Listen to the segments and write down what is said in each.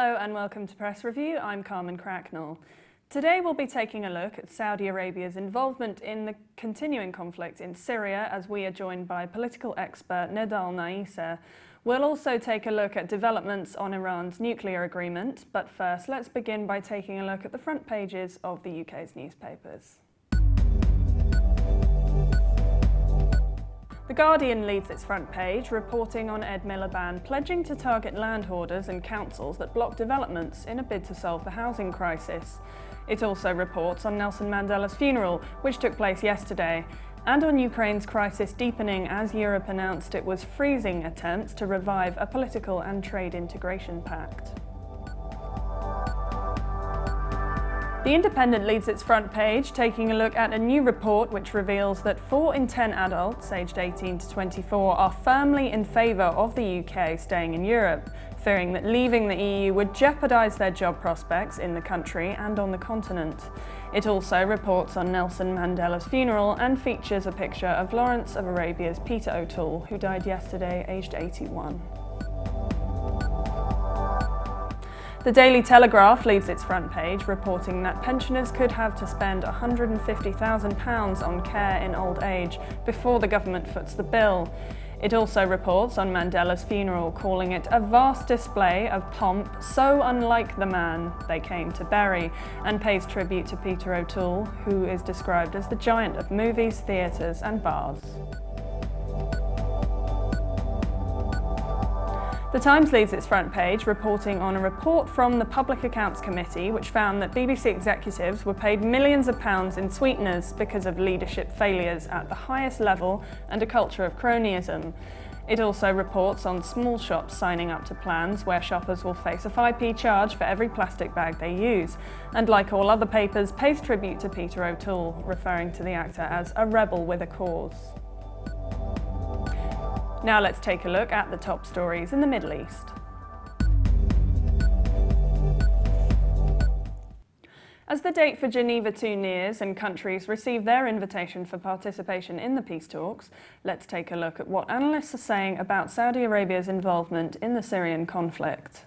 Hello and welcome to Press Review. I'm Carmen Cracknell. Today we'll be taking a look at Saudi Arabia's involvement in the continuing conflict in Syria, as we are joined by political expert Nedal Naisa. We'll also take a look at developments on Iran's nuclear agreement, but first let's begin by taking a look at the front pages of the UK's newspapers. The Guardian leads its front page, reporting on Ed Miliband pledging to target landholders and councils that block developments in a bid to solve the housing crisis. It also reports on Nelson Mandela's funeral, which took place yesterday, and on Ukraine's crisis deepening as Europe announced it was freezing attempts to revive a political and trade integration pact. The Independent leads its front page, taking a look at a new report which reveals that 4 in 10 adults aged 18 to 24 are firmly in favour of the UK staying in Europe, fearing that leaving the EU would jeopardise their job prospects in the country and on the continent. It also reports on Nelson Mandela's funeral and features a picture of Lawrence of Arabia's Peter O'Toole, who died yesterday aged 81. The Daily Telegraph leads its front page, reporting that pensioners could have to spend £150,000 on care in old age before the government foots the bill. It also reports on Mandela's funeral, calling it a vast display of pomp so unlike the man they came to bury, and pays tribute to Peter O'Toole, who is described as the giant of movies, theatres and bars. The Times leads its front page, reporting on a report from the Public Accounts Committee which found that BBC executives were paid millions of pounds in sweeteners because of leadership failures at the highest level and a culture of cronyism. It also reports on small shops signing up to plans where shoppers will face a 5p charge for every plastic bag they use, and like all other papers, pays tribute to Peter O'Toole, referring to the actor as a rebel with a cause. Now let's take a look at the top stories in the Middle East. As the date for Geneva II nears and countries receive their invitation for participation in the peace talks, let's take a look at what analysts are saying about Saudi Arabia's involvement in the Syrian conflict.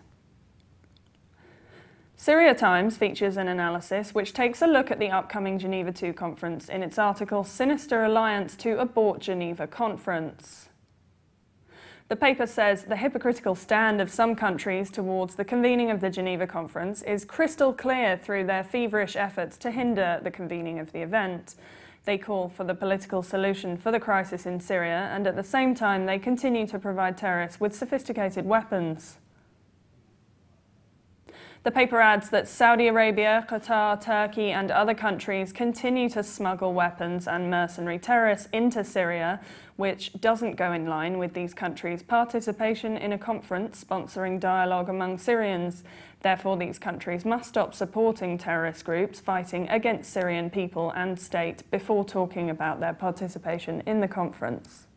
Syria Times features an analysis which takes a look at the upcoming Geneva II conference in its article "Sinister Alliance to Abort Geneva Conference." The paper says the hypocritical stand of some countries towards the convening of the Geneva Conference is crystal clear through their feverish efforts to hinder the convening of the event. They call for the political solution for the crisis in Syria, and at the same time they continue to provide terrorists with sophisticated weapons. The paper adds that Saudi Arabia, Qatar, Turkey and other countries continue to smuggle weapons and mercenary terrorists into Syria, which doesn't go in line with these countries' participation in a conference sponsoring dialogue among Syrians. Therefore, these countries must stop supporting terrorist groups fighting against Syrian people and state before talking about their participation in the conference.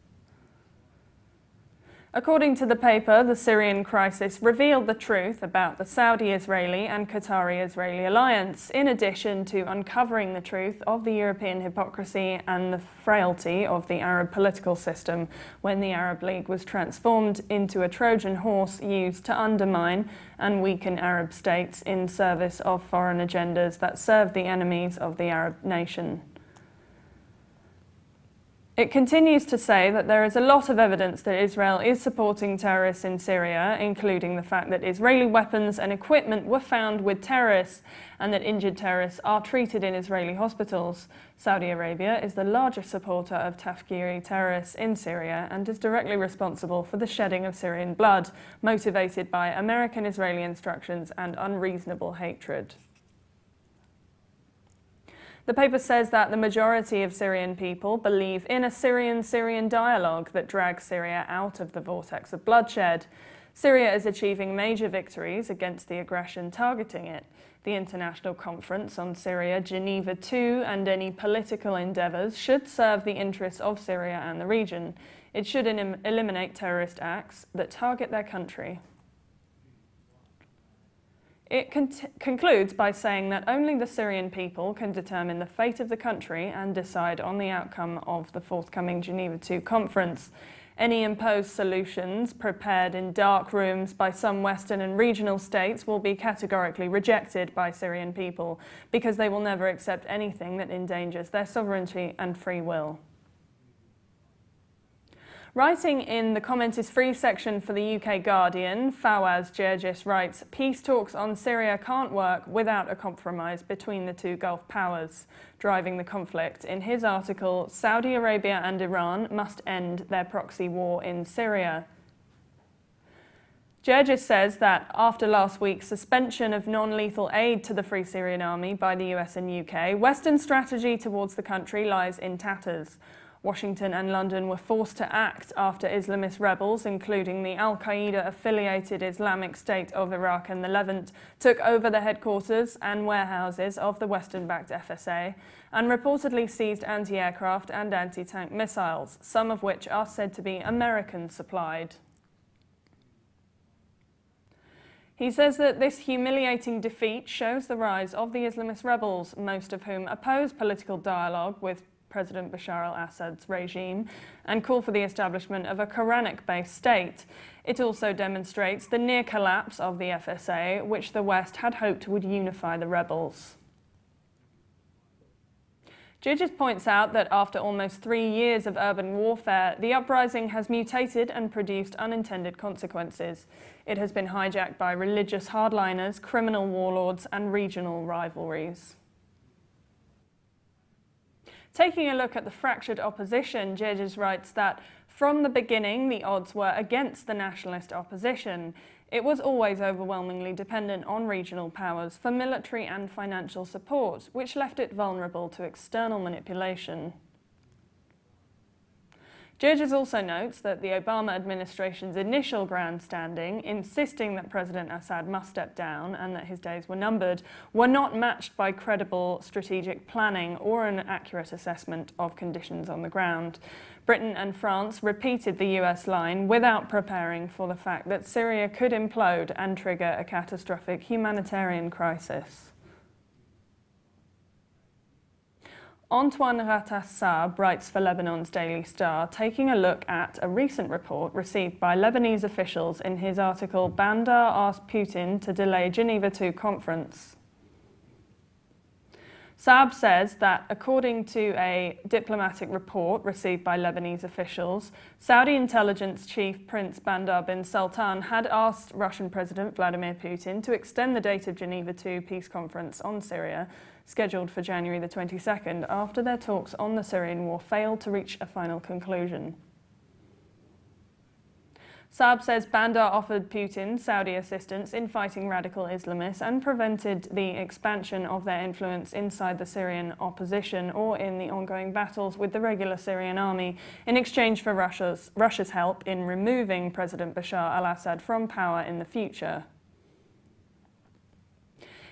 According to the paper, the Syrian crisis revealed the truth about the Saudi-Israeli and Qatari-Israeli alliance, in addition to uncovering the truth of the European hypocrisy and the frailty of the Arab political system when the Arab League was transformed into a Trojan horse used to undermine and weaken Arab states in service of foreign agendas that serve the enemies of the Arab nation. It continues to say that there is a lot of evidence that Israel is supporting terrorists in Syria, including the fact that Israeli weapons and equipment were found with terrorists and that injured terrorists are treated in Israeli hospitals. Saudi Arabia is the largest supporter of Tafkiri terrorists in Syria and is directly responsible for the shedding of Syrian blood, motivated by American-Israeli instructions and unreasonable hatred. The paper says that the majority of Syrian people believe in a Syrian-Syrian dialogue that drags Syria out of the vortex of bloodshed. Syria is achieving major victories against the aggression targeting it. The International Conference on Syria, Geneva II, and any political endeavours should serve the interests of Syria and the region. It should eliminate terrorist acts that target their country. It concludes by saying that only the Syrian people can determine the fate of the country and decide on the outcome of the forthcoming Geneva II conference. Any imposed solutions prepared in dark rooms by some Western and regional states will be categorically rejected by Syrian people because they will never accept anything that endangers their sovereignty and free will. Writing in the Comment is Free section for the UK Guardian, Fawaz Gergis writes, "Peace talks on Syria can't work without a compromise between the two Gulf powers driving the conflict." In his article, Saudi Arabia and Iran must end their proxy war in Syria. Gergis says that after last week's suspension of non-lethal aid to the Free Syrian Army by the US and UK, Western strategy towards the country lies in tatters. Washington and London were forced to act after Islamist rebels, including the al-Qaeda-affiliated Islamic State of Iraq and the Levant, took over the headquarters and warehouses of the Western-backed FSA and reportedly seized anti-aircraft and anti-tank missiles, some of which are said to be American-supplied. He says that this humiliating defeat shows the rise of the Islamist rebels, most of whom oppose political dialogue with President Bashar al-Assad's regime and call for the establishment of a Quranic-based state. It also demonstrates the near collapse of the FSA, which the West had hoped would unify the rebels. Gergis points out that after almost 3 years of urban warfare, the uprising has mutated and produced unintended consequences. It has been hijacked by religious hardliners, criminal warlords, and regional rivalries. Taking a look at the fractured opposition, Gergis writes that from the beginning the odds were against the nationalist opposition. It was always overwhelmingly dependent on regional powers for military and financial support, which left it vulnerable to external manipulation. Gergis also notes that the Obama administration's initial grandstanding, insisting that President Assad must step down and that his days were numbered, were not matched by credible strategic planning or an accurate assessment of conditions on the ground. Britain and France repeated the US line without preparing for the fact that Syria could implode and trigger a catastrophic humanitarian crisis. Antoine Ratas-Saab writes for Lebanon's Daily Star, taking a look at a recent report received by Lebanese officials in his article, "Bandar asked Putin to delay Geneva II conference." Saab says that according to a diplomatic report received by Lebanese officials, Saudi intelligence chief Prince Bandar bin Sultan had asked Russian President Vladimir Putin to extend the date of Geneva II peace conference on Syria, scheduled for January the 22nd, after their talks on the Syrian war failed to reach a final conclusion. Saab says Bandar offered Putin Saudi assistance in fighting radical Islamists and prevented the expansion of their influence inside the Syrian opposition or in the ongoing battles with the regular Syrian army in exchange for Russia's help in removing President Bashar al-Assad from power in the future.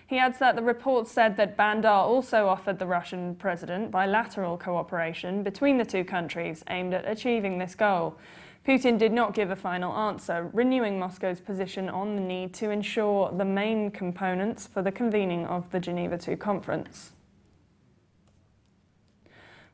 He adds that the report said that Bandar also offered the Russian president bilateral cooperation between the two countries aimed at achieving this goal. Putin did not give a final answer, renewing Moscow's position on the need to ensure the main components for the convening of the Geneva II conference.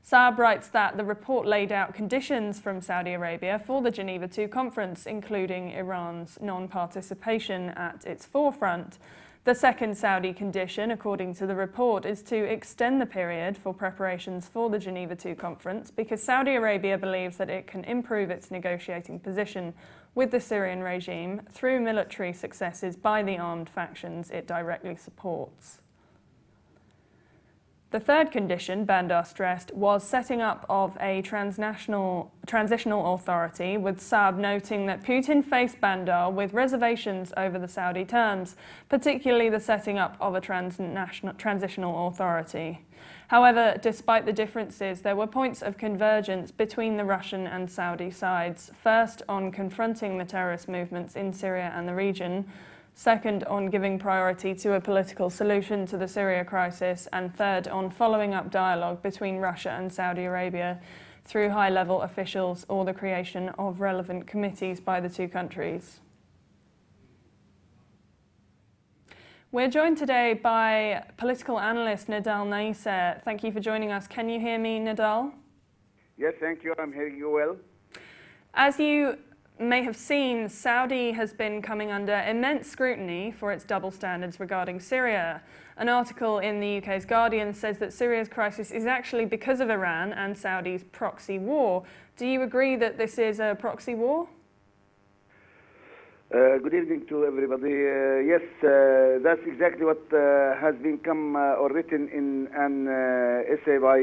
Saab writes that the report laid out conditions from Saudi Arabia for the Geneva II conference, including Iran's non-participation at its forefront. The second Saudi condition, according to the report, is to extend the period for preparations for the Geneva II conference because Saudi Arabia believes that it can improve its negotiating position with the Syrian regime through military successes by the armed factions it directly supports. The third condition, Bandar stressed, was setting up of a transitional authority, with Saab noting that Putin faced Bandar with reservations over the Saudi terms, particularly the setting up of a transitional authority. However, despite the differences, there were points of convergence between the Russian and Saudi sides, first on confronting the terrorist movements in Syria and the region, second on giving priority to a political solution to the Syria crisis, and third on following up dialogue between Russia and Saudi Arabia through high-level officials or the creation of relevant committees by the two countries. We're joined today by political analyst Nidal Naisseh. Thank you for joining us. Can you hear me, Nidal? Yes, thank you. I'm hearing you well. As you may have seen, Saudi has been coming under immense scrutiny for its double standards regarding Syria. An article in the UK's Guardian says that Syria's crisis is actually because of Iran and Saudi's proxy war. Do you agree that this is a proxy war? Good evening to everybody. Yes, that's exactly what has been come or written in an essay by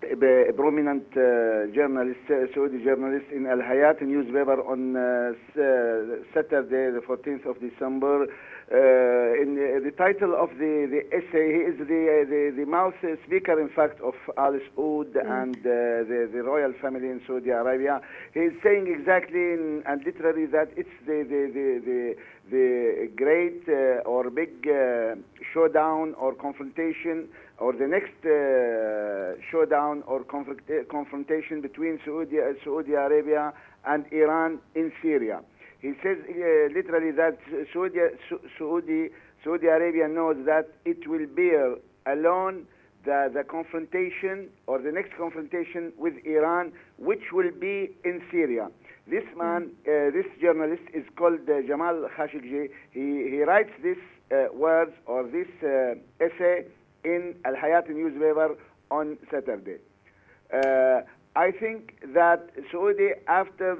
a prominent journalist, Saudi journalist in Al Hayat newspaper on Saturday, the 14th of December. In the title of the essay, he is the mouth speaker, in fact, of Al Saud and the royal family in Saudi Arabia. He is saying exactly and literally that it's the great or big showdown or confrontation, or the next showdown or confrontation between Saudi Arabia and Iran in Syria. He says literally that Saudi Arabia knows that it will bear alone the confrontation or the next confrontation with Iran, which will be in Syria. This man, this journalist is called Jamal Khashoggi. He writes these words or this essay in Al Hayat newspaper on Saturday. I think that Saudi, after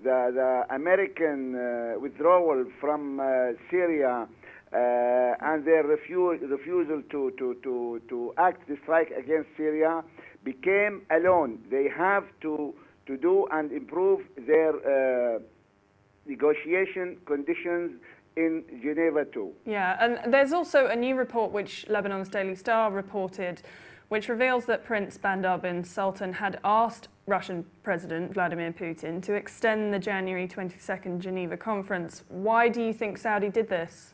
the American withdrawal from Syria and their refusal to act the strike against Syria, became alone. They have to do and improve their negotiation conditions in Geneva II. Yeah, and there's also a new report which Lebanon's Daily Star reported, which reveals that Prince Bandar bin Sultan had asked Russian President Vladimir Putin to extend the January 22nd Geneva conference. Why do you think Saudi did this?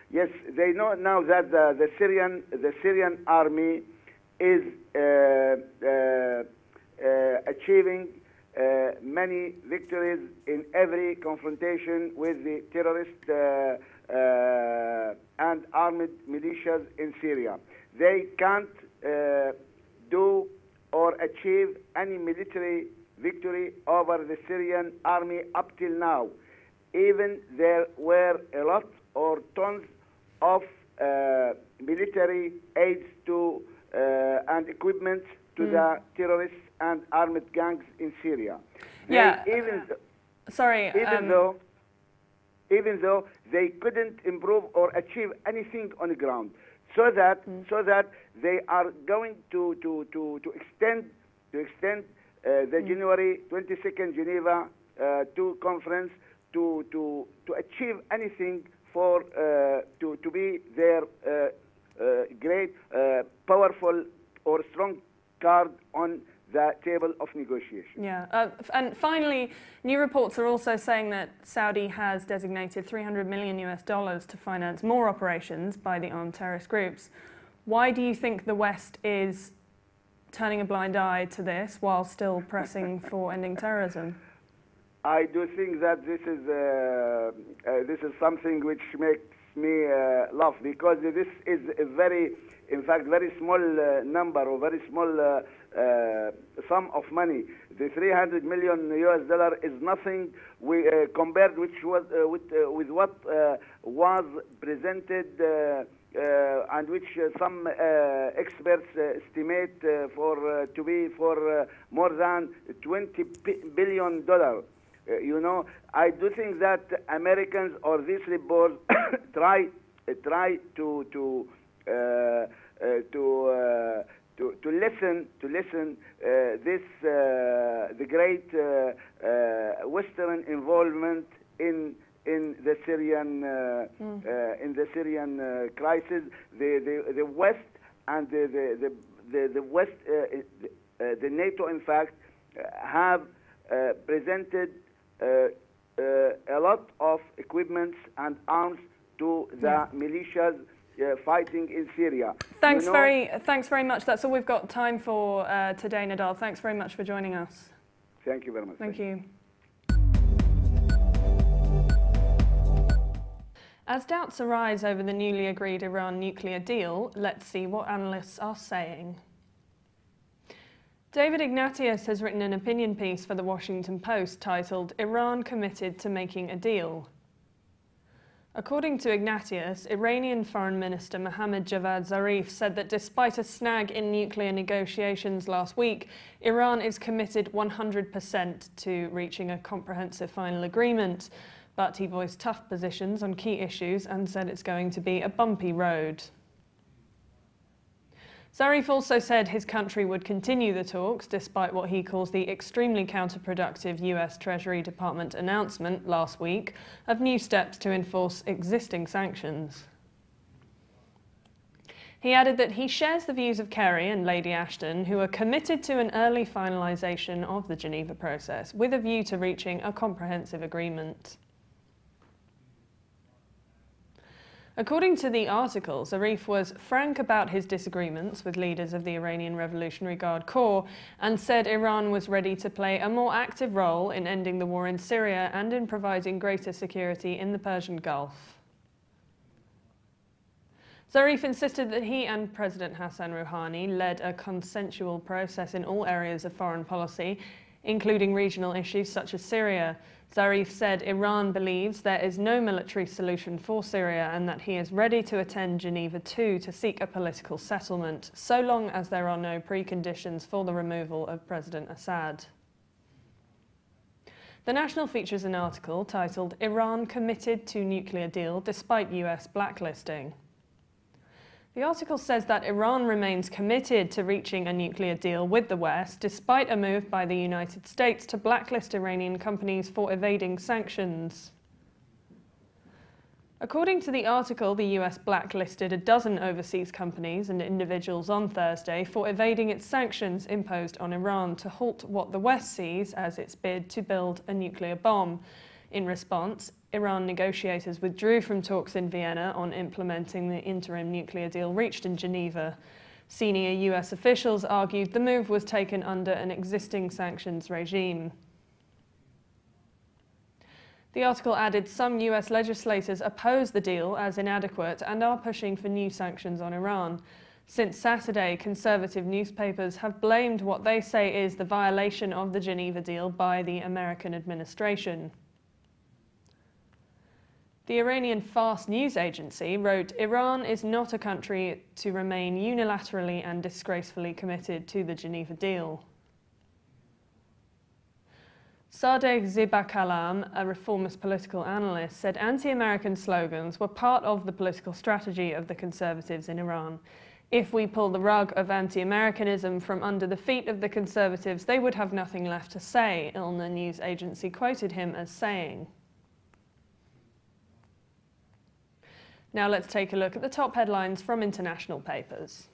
Yes, they know now that the Syrian army is achieving many victories in every confrontation with the terrorist and armed militias in Syria. They can't do or achieve any military victory over the Syrian army up till now. Even there were a lot or tons of military aids to and equipment to the terrorists and armed gangs in Syria. Yeah. Even though they couldn't improve or achieve anything on the ground, so that they are going to extend the January 22nd Geneva II conference to achieve anything for to be their great powerful or strong card on the table of negotiation. Yeah, and finally, new reports are also saying that Saudi has designated $300 million to finance more operations by the armed terrorist groups. Why do you think the West is turning a blind eye to this while still pressing for ending terrorism? I do think that this is something which makes me laugh, because this is a very small number or very small sum of money. The $300 million is nothing compared with what was presented and which some experts estimate to be for more than $20 billion. You know, I do think that Americans or these reports try to listen this the great Western involvement in the Syrian crisis. The West and the West, the NATO, in fact, have presented a lot of equipment and arms to the militias fighting in Syria. Thanks very much. That's all we've got time for today, Nadal. Thanks very much for joining us. Thank you very much. Thank you. As doubts arise over the newly agreed Iran nuclear deal, let's see what analysts are saying. David Ignatius has written an opinion piece for the Washington Post titled "Iran Committed to Making a Deal." According to Ignatius, Iranian Foreign Minister Mohammad Javad Zarif said that despite a snag in nuclear negotiations last week, Iran is committed 100% to reaching a comprehensive final agreement. But he voiced tough positions on key issues and said it's going to be a bumpy road. Zarif also said his country would continue the talks despite what he calls the extremely counterproductive US Treasury Department announcement last week of new steps to enforce existing sanctions. He added that he shares the views of Kerry and Lady Ashton, who are committed to an early finalisation of the Geneva process with a view to reaching a comprehensive agreement. According to the article, Zarif was frank about his disagreements with leaders of the Iranian Revolutionary Guard Corps and said Iran was ready to play a more active role in ending the war in Syria and in providing greater security in the Persian Gulf. Zarif insisted that he and President Hassan Rouhani led a consensual process in all areas of foreign policy, including regional issues such as Syria. Zarif said Iran believes there is no military solution for Syria and that he is ready to attend Geneva II to seek a political settlement, so long as there are no preconditions for the removal of President Assad. The National features an article titled "Iran Committed to Nuclear Deal Despite US Blacklisting." The article says that Iran remains committed to reaching a nuclear deal with the West, despite a move by the United States to blacklist Iranian companies for evading sanctions. According to the article, the US blacklisted a dozen overseas companies and individuals on Thursday for evading its sanctions imposed on Iran to halt what the West sees as its bid to build a nuclear bomb. In response, Iran negotiators withdrew from talks in Vienna on implementing the interim nuclear deal reached in Geneva. Senior US officials argued the move was taken under an existing sanctions regime. The article added some US legislators oppose the deal as inadequate and are pushing for new sanctions on Iran. Since Saturday, conservative newspapers have blamed what they say is the violation of the Geneva deal by the American administration. The Iranian Fars news agency wrote, "Iran is not a country to remain unilaterally and disgracefully committed to the Geneva deal." Sadegh Zibakalam, a reformist political analyst, said anti-American slogans were part of the political strategy of the conservatives in Iran. If we pull the rug of anti-Americanism from under the feet of the conservatives, they would have nothing left to say, ILNA news agency quoted him as saying. Now let's take a look at the top headlines from international papers.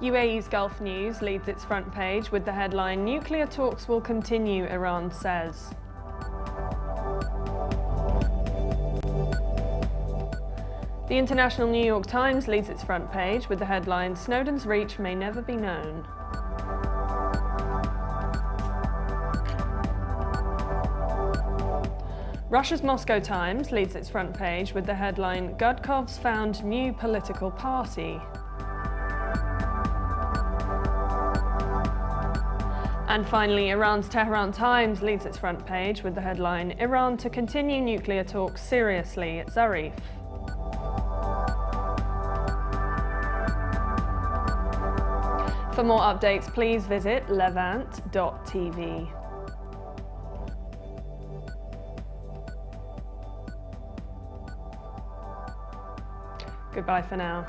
UAE's Gulf News leads its front page with the headline, "Nuclear talks will continue, Iran says." The International New York Times leads its front page with the headline, "Snowden's reach may never be known." Russia's Moscow Times leads its front page with the headline, "Gudkov's found new political party." And finally, Iran's Tehran Times leads its front page with the headline, "Iran to continue nuclear talks seriously, Zarif." For more updates, please visit levant.tv. Goodbye for now.